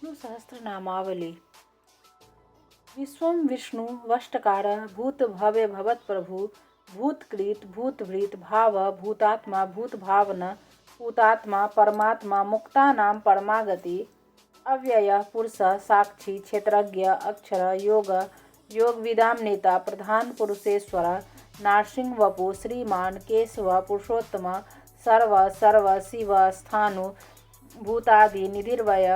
विष्णु सहस्रनामावली। विश्वं विष्णु वष्टकार भूत भव्य भवत प्रभु भूतकृत भूतभृत भाव भूतात्मा भूत भावन भूतात्मा परमात्मा मुक्तानां परमागति अव्यय पुरुष साक्षी क्षेत्रज्ञ अक्षर योग योगविदां नेता प्रधान पुरुषेश्वर नारसिंह वपु श्रीमान केशव पुरुषोत्तम सर्व सर्व शिव स्थानु भूतादि निधिर्वय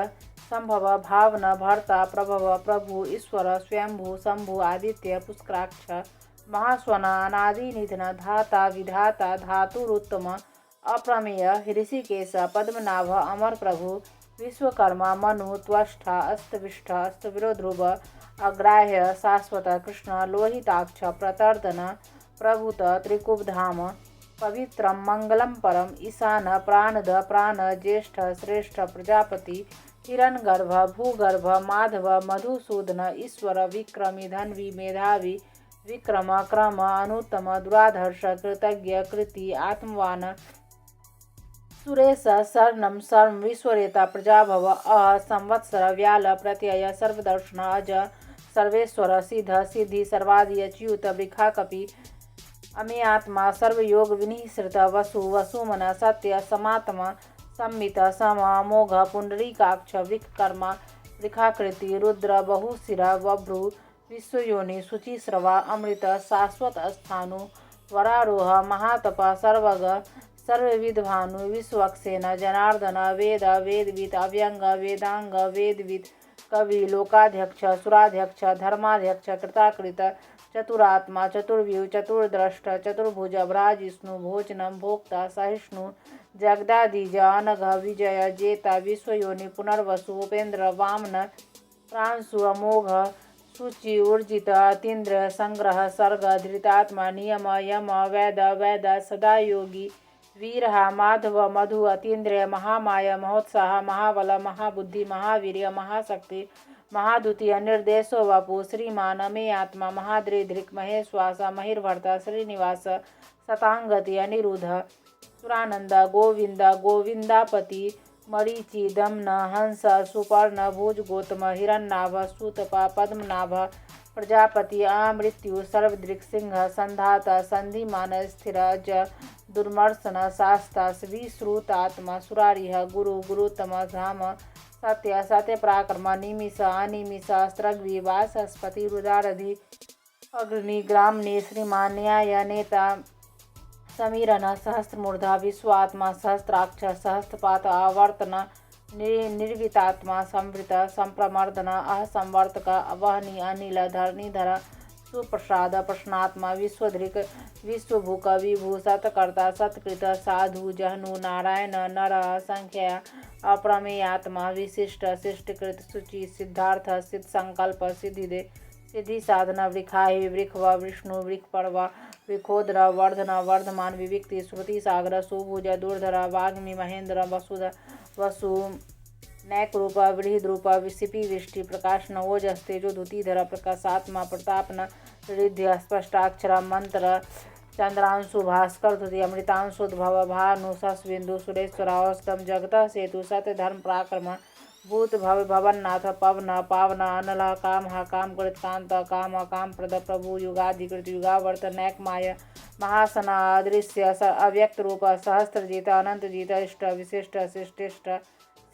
संभव भावन भर्ता प्रभव प्रभु ईश्वर स्वयंभू शंभु आदित्य पुष्कराक्ष महास्वन अनादि निधन धाता विधाता धातुरुत्तम अप्रमेय ऋषिकेश पद्मनाभ अमर प्रभु विश्वकर्मा मनु त्वष्टा अस्तविष्ठ अस्तविरोध्रुव अग्राह्य शाश्वत कृष्ण लोहिताक्ष प्रतर्दन प्रभुत त्रिकुबधाम पवित्रं मंगलम परम ईशान प्राणद प्राण ज्येष्ठ श्रेष्ठ प्रजापति हिरण्यगर्भ भूगर्भ माधव मधुसूदन ईश्वर विक्रमी धन्वी मेधावी विक्रम क्रम अनुत्तम दुराधर्ष कृतज्ञ कृति आत्मवान सुरेश शरणं सर्व विश्वरेता प्रजाभव संवत्सर व्याल प्रत्यय सर्वदर्शन अज सर्वेश्वर सिद्ध सिद्धि सर्वादि अच्युत वृखा कपि अमे आत्मा सर्वयोग विनिश्रित वसु वसुमन सत्य समात्मा संमित सम मोघ पुंडरीकाक्ष विकर्मा वृखाकृति रुद्र बहुशिरा वभ्रु विश्वयोनि शुचिस्रवा अमृत शाश्वत स्थानु वरारोह महातप सर्वग सर्वविद्भानु विश्वक्सेन जनार्दन वेद वेदविद अव्यंग वेदांग वेदविद कवि लोकाध्यक्ष सुराध्यक्ष धर्माध्यक्ष कृताकृत चतुरात्मा चतुर्व्यू चतुर्द्रष्ट चतुर्भुज भ्राजिष्णु भोजनम भोक्ता सहिष्णु जगदादिज अनघ विजय जेता विश्वयोनि पुनर्वसु उपेन्द्र वामन प्रांशु अमोघ शुचि ऊर्जित अतीन्द्र संग्रह सर्ग धृतात्मा नियम यम वेद वेद सदा योगी वीरहा माधव मधु अतीन्द्रिय महामाया महोत्साह महाबल महाबुद्धि महावीर्य महाशक्ति महाद्वितीय निर्देशो वपु श्रीमान अमे आत्मा महाद्रिधृक् महेश्वासा महिर्भर्ता श्रीनिवास शतांगति अनिरुद्ध सुरानंद गोविंद गोविंदापति मरीचि दमन हंस सुपर्ण भुज गौतम हिरण्यनाभ सुतपा पद्मनाभ प्रजापति अमृत्यु सर्वदृक् सिंह संधाता संधिमान स्थिर ज दुर्मर्शन शास्ता विश्रुतात्मा सुरारिह गुरु गुरुतम धाम सत्य सत्य पराक्रम निमिष अनिमिष अस्त्रग्वी वाचस्पति रुदारधि अग्नि ग्रामनि श्रीमान न्याय नेता समीरन सहस्रमूर्धा विश्वात्मा सहस्राक्ष सहस्रपात आवर्तन निर्वितात्मा संवृत संप्रमर्दन असंवर्तक अवहनी अनिल धरणीधर सुप्रसाद प्रश्नात्मा विश्वधृक विश्वभुक विभू सतकर्ता सत्कृत साधु जहनु नारायण नर संख्या अप्रमेयात्मा विशिष्ट शिष्टकृत शुचि सिद्धार्थ सिद्ध संकल्प सिद्धिदे सिद्धि साधन वृखाहि वृखव विष्णु वृखपर्व विखोद्र वर्धन वर्धमान विविक्ति श्रुति सागर सुभुज दुर्धर वाग्मी महेंद्र वसुध वसु नैकरूप बृहद्रूप विशिपि विष्टि प्रकाशन ओजस तेजो धुतिधर प्रकाशात्मा प्रतापन हृदय स्पष्टाक्षर मंत्र चंद्रांशु भास्कर धुति अमृतांशुद्भव भानु सस्बिंदु सुरेश्वरावस्तम जगत सेतु सत्य धर्म पराक्रम भूत भव भवन्नाथ पवन पावन अनल काम काम कृत कांत काम काम प्रद प्रभु युगाधिकृत युगावर्त नैकमाय महासन अदृश्य अव्यक्त रूप सहस्त्रजित अनंतजित इष्ट विशिष्ट शिष्टिष्ट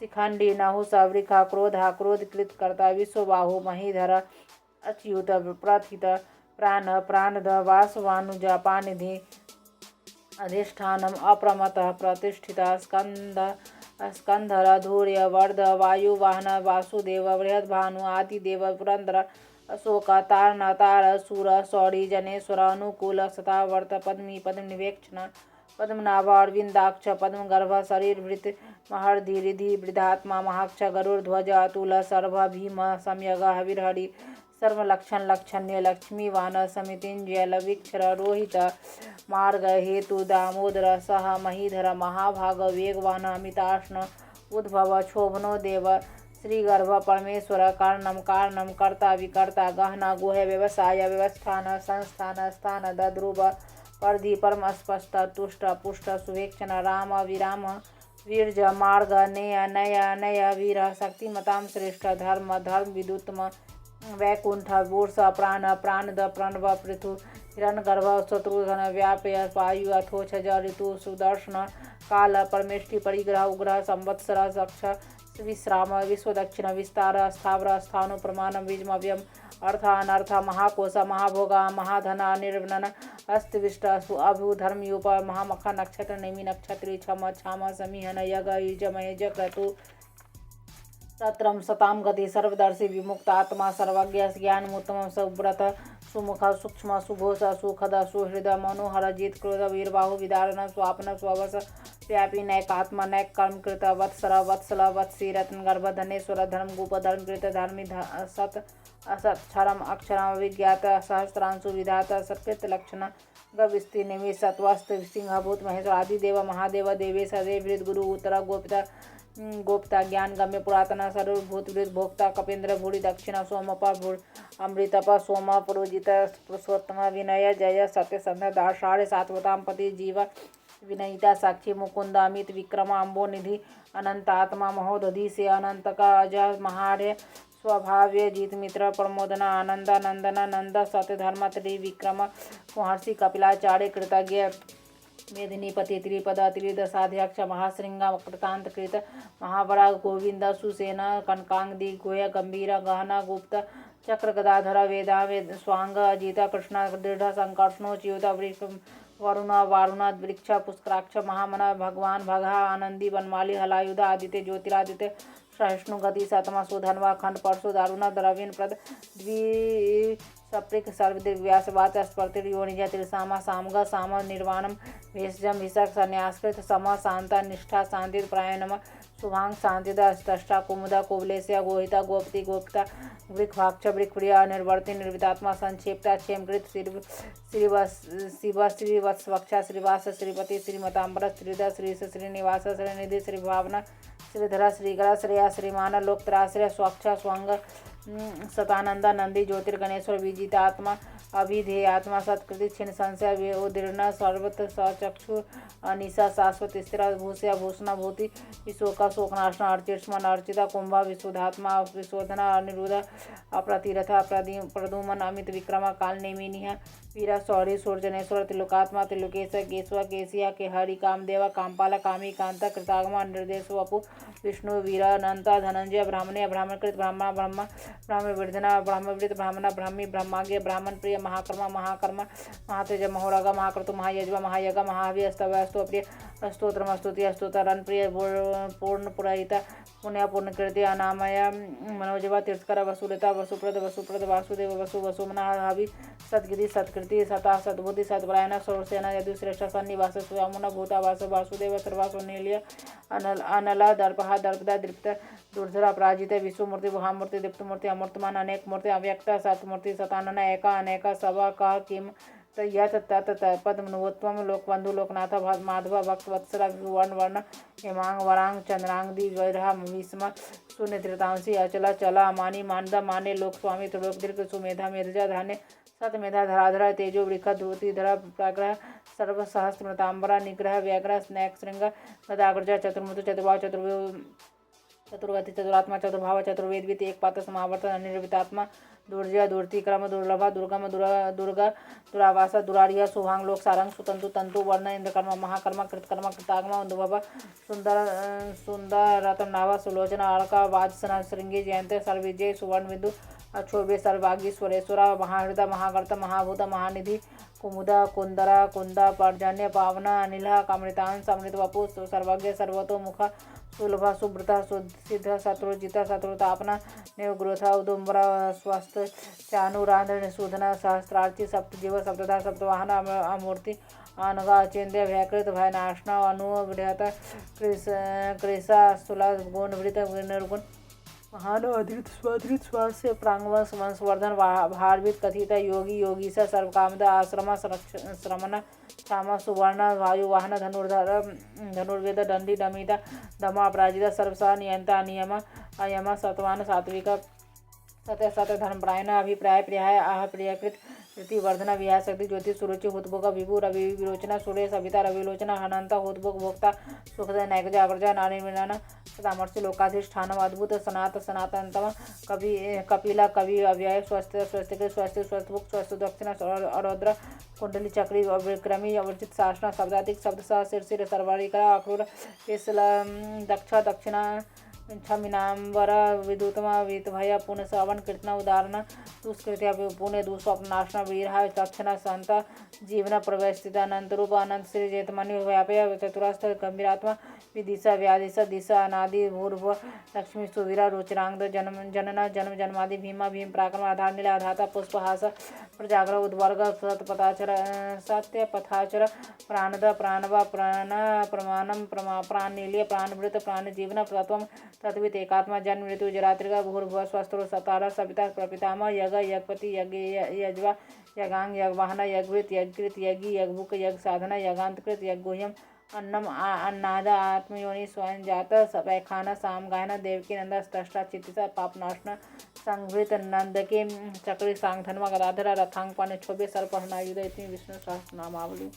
शिखंडी नहुष वृखा क्रोधा क्रोधकृत कर्ता विश्वबाहु महीधर अच्युत प्रथित प्राण प्राणद वासवानुज पानिधि अधिष्ठानम अप्रमतः प्रतिष्ठित स्कंधर धूर्य वर्ध वायुवाहन वासुदेव बृहद्भानु आदिदेव पुरंदर अशोक तारण तार सूर सौरी जनेश्वर अनुकूल शतावर्त पद्मी पद्मनिवेक्षण पद्मनाभ अरविंदाक्ष पद्मगर्भ शरीरभृत महर्धि रिधि वृद्धात्मा महाक्ष गरुड़ध्वज अतुल सर्व भीम सम्यग हविर्हरि सर्वलक्षण लक्षण्य लक्ष्मीवान समितिंजय लविक्षर रोहित मार्ग हेतु दामोदर सह महीधर महाभाग वेगवान अमिताष्ण उद्भव क्षोभनो देव श्रीगर्भ परमेश्वर कारणम कारणम कर्ता विकर्ता गहना गुह व्यवसाय व्यवस्थान संस्थान स्थान दद्रुव परधि परम स्पष्ट तुष्ट पुष्ट सुवेक्षण राम विराम वीर्ज मार्ग नय नय नय वीर शक्तिमतां श्रेष्ठ धर्म धर्म विदुत्तम वैकुंठ वूर्ष प्राण प्राणद प्रणव पृथु हिरण्यगर्भ शत्रुघ्न व्यापय वायु अथोछ ऋतु सुदर्शन काल परमेष्टि परिग्रह उग्रह संवत्सर दक्ष विश्राम विश्वदक्षिण विस्तार स्थावर स्थानु प्रमाण बीजमव्यम अर्थ अनर्थ महाकोश महाभोग महाधन निर्वनन अस्तविष्ट अभुधर्मयूप महामख नक्षत्र नेमि नक्षत्री क्षम क्षाम समीहन यग युज महेज क्रतु सत्रम सताम गति सर्वदर्शी विमुक्त आत्मा सर्वज्ञ ज्ञानमुत्तम सुव्रत सुमुख सूक्ष्म सुघोष सुखद सुहृद मनोहर जीत क्रोध वीरबाहु विदारण स्वापन स्ववश व्यापी नैकात्मा नैक कर्म कृत वत्सर वत्सल वत्सी रत्न गर्भ धनेश्वर धर्म गुप धर्म कृत धर्मी सत असत क्षरम अक्षरम विज्ञात सहस्रांशु विधात सत्कृत लक्षण गविस्ति निमि सत्वस्त सिंह भूत महेश्वर आदि देव महादेव देवेश देव गुरु उत्तर गोपिता गोप्ता ज्ञान गम्य पुरातन सर्वभूत भोक्ता कपेन्द्र भूरि दक्षिण सोमप अमृतप सोम पुरोजित पुरुषोत्तम विनय जय सत्य संध दाषाढ़ सात्वताम पति जीव विनयिता साक्षी मुकुंद अमित विक्रम अम्बो निधि अनंत आत्मा महोदधि से अनंत का अजय महार्य स्वभाव्य जीत मित्र प्रमोदना आनंद नंदन नंद सत्य धर्म त्रिविक्रम महर्षि कपिलाचार्य कृतज्ञ मेदिनीपति त्रिपद त्रिदशाध्यक्ष महाशृंग कृतांत कृत महाबरा गोविंद सुसेन कनकांगदी गोय गंभीर गहना गुप्त चक्र गदाधर वेदा वेद स्वांग अजित कृष्ण दृढ़ संकर्षणो च्युत वृक्ष वरुण वारुण वृक्ष पुष्कराक्ष महामन भगवान भगा आनंदी बनमाली हलायुध आदित्य ज्योतिरादित्य सहिष्णु गति सतमा सुधनवा खंड परशु दारुण द्रवीण प्रद द्वि सप्रिक सर्वदिव्यास वाच स्पर्तिर योनिज त्रिसामा सामग साम निर्वाणम भेषजम विषक संन्यासकृत सम शांता निष्ठा शांति प्रायणम शुभांग शांतिद अष्टा कुमुदा कुबलेस्या गोहिता गोपति गोपिता वृक्षभाक्ष वृक्षप्रिया निर्वर्ति निर्वितात्मा संक्षेपता क्षेमकृत शिव श्रीवत्सवक्षा श्रीवास श्रीपति श्रीमतांबर श्रीधर श्रीश श्रीनिवास श्रीनिधि श्रीभावना श्रीधर श्रीकरा श्रेया श्रीमान लोकत्राश्रय स्वच्छ स्वंग सतानंद नंदी ज्योतिर्गणेश्वर विजिता आत्मा अभिधेय आत्मा सत्कृति छिन्न संशय उदीर्ण सर्वत सचक्षु अनिशा शाश्वत स्थिर भूषया भूषण भूति विशोका शोकनाशन अर्चिष्मन अर्चिता कुंभा विशुद्धात्मा विशोधना अनिरुद्ध अप्रतिरथ प्रदुमन अमित विक्रम काल नेमिनिह वीरा सौरी सूर्जनेश्वर त्रिलोकात्मा त्रिलोकेश केशव केशिया के हरि कामदेव कामपाल कामी कांता कृतागमा निर्देश वपु विष्णु वीर अनंता धनंजय ब्राह्मणे ब्राह्मणकृत ब्रह्मा ब्रह्म ब्राह्मणवृद्धना ब्राह्मणवृत ब्राह्मण ब्राह्मी ब्रह्माग्य ब्राह्मण प्रिय महाकर्मा महाकर्मा महातेज महोरग महाक्रतु महायज्वा महायग महावी अस्तव्यस्तो प्रिय स्तोत्रमस्तुति स्तोत्रन प्रिय पूर्ण पुरहिता पुण्य पूर्णकृति अनामय मनोजवा तीर्थकर वसुलता वसुप्रद वासुदेव वसु वसुमना हवि सद्गिरि सत्कृति सता सद्बुद्धि सत्परायण सौरसेना यदुश्रेष्ठ सन्निवास सुयामुन भूतावास वासुदेव सर्वासो नीलिय अनला दर्पहा दर्पदा दृप्त दुर्धर अपराजित विश्वमूर्ति महामूर्ति दीप्तमूर्ति अमूर्तमान अनेक मूर्ति अव्यक्त सतमूर्ति सतानन एका अनेक सवा कह किम यत तत पद्मनोत्तम लोकबंधु लोकनाथ माधव भक्त वत्सला वर्ण वर्ण हेमांग वरांग चंद्रांग दिग्विरह विस्म सुनिधृतांसी अचला चला मानी मानदा माने लोक स्वामी त्रिलोक दीर्घ सुमेधा मेधजा धान्य सतमेधा धराधरा तेजो वृख ध्रुति धरा प्राग्रह सर्व सहस्त्र मृतांबरा निग्रह व्याग्रह स्नैक श्रृंग गदाग्रजा चतुर्मुतु चतुर्भाव चतुर्गति चतुरात्मा चतुर्भाव चतुर्वेद वित एक पात्र समावर्तन अनिर्वितात्मा दुर्जय दुर्ति क्रम दुर्लभा दुर्गम दुर्गा दुरावास दुरारिया शुभांग लोक सारंग सुतंतु तंतु वर्ण इंद्रकर्म महाकर्म कृतकर्म कृतागम उद्भव सुंदर सुंदर रत्नाभा सुलोचना अड़का वाजसना श्रृंगी जयंत सर्वविजय सुवर्ण बिंदु अक्षोभ्य सर्वागीश्वरेश्वर महाहृदय महागर्त महाभूत महानिधि कुमुदा कुंदरा कुंदा पर्जन्य पावना अनिल कामृतांश अमृत वपु सर्वज्ञ सर्वतोमुख सुलभ सुब्रता सिद्ध शत्रुजित शत्रुतापना निर्ग्रोथ उदुम्बर स्वस्थ चानुरांध्र निशूधन सहस्रार्ची सप्तजीव सप्तधा सप्तवाहन अमूर्ति अनगा अचिंत्य भयकृत भयनाशना अनुवृहत कृषा सुला गुणवृत निर्गुण महान अधृत स्वधृत स्वास्थ्य प्रांगवन वंशवर्धन भारवित कथित योगी योगीश सर्वकामद आश्रम श्रमण क्षाम सुवर्ण वायुवाहन धनुर्वेद दंडी दमिता दमा अपराजित सर्वसा नियंता नियम अयम सत्वान सात्विक सत्य सत्य धर्मप्रायण अभिप्राय प्रियाय आह प्रियकृत ऋति वर्धना विहार शक्ति ज्योति सुरुचि हुतभोग विभु रवि विलोचना सूर्य सविता रविलोचना हनंता हुतभोग भोक्ता सुखद नैकज अग्रजा नारी मिलन सामर्थ्य लोकाधिष्ठानम अद्भुत सनातनतम कवि कपिला कवि अव्यय स्वस्थ स्वस्तिक स्वस्थ स्वस्थभुक स्वस्थ दक्षिणा अरौद्र कुंडली चक्री विक्रमी अवर्जित शासना शब्दाधिक शब्द सह शीर्षिर सर्वरिकरा अक्रूर पिसल दक्ष दक्षिणा छमिनांबर विद्युतमा वितभय पुण्य श्रवण कीर्तन उदाहरण दुष्कृत्य पुण्य दुस्वप्नाशना वीरहा तक्षण संत जीवन प्रवेशित अनंत रूप अनंत श्री जेतमनि व्यापय चतुरास्थ गंभीरात्मा विदिशा व्यादिश दिशा अनादि भूर्भुव लक्ष्मी सुवीरा रुचिरांग जन्म जनना जन्म जन्मादि भीमा भीम पराक्रम आधार नीला आधाता पुष्पहास प्रजागर उद्वर्ग सतपथाचर सत्य पथाचर प्राणद प्राणवा प्राण प्रमाणम प्राणनील्य प्राणवृत प्राण जीवन तत्व तत्वित एकात्मा जन्म मृत्यु जरात्रिका भूर्भुव स्वस्त्र सतार सविता प्रपितामह यज्ञ यज्ञपति यज्ञ यज्वा यज्ञांग यज्ञवाहन यज्ञवृत यज्ञकृत यज्ञ यज्ञभुक यज्ञ साधना यज्ञांतकृत यज्ञोह्यम अन्नम अन्नाद आत्मयोनि स्वयं जात पैखाना साम गायना देवकी नंदा स्त्रष्टा चित्तिसा पापनाशना संघृत नंद के चक्री सांग धर्मा गदाधर रथांग पाने क्षोभे सर्पहनायुध इतनी विष्णु सहस्रनामावली।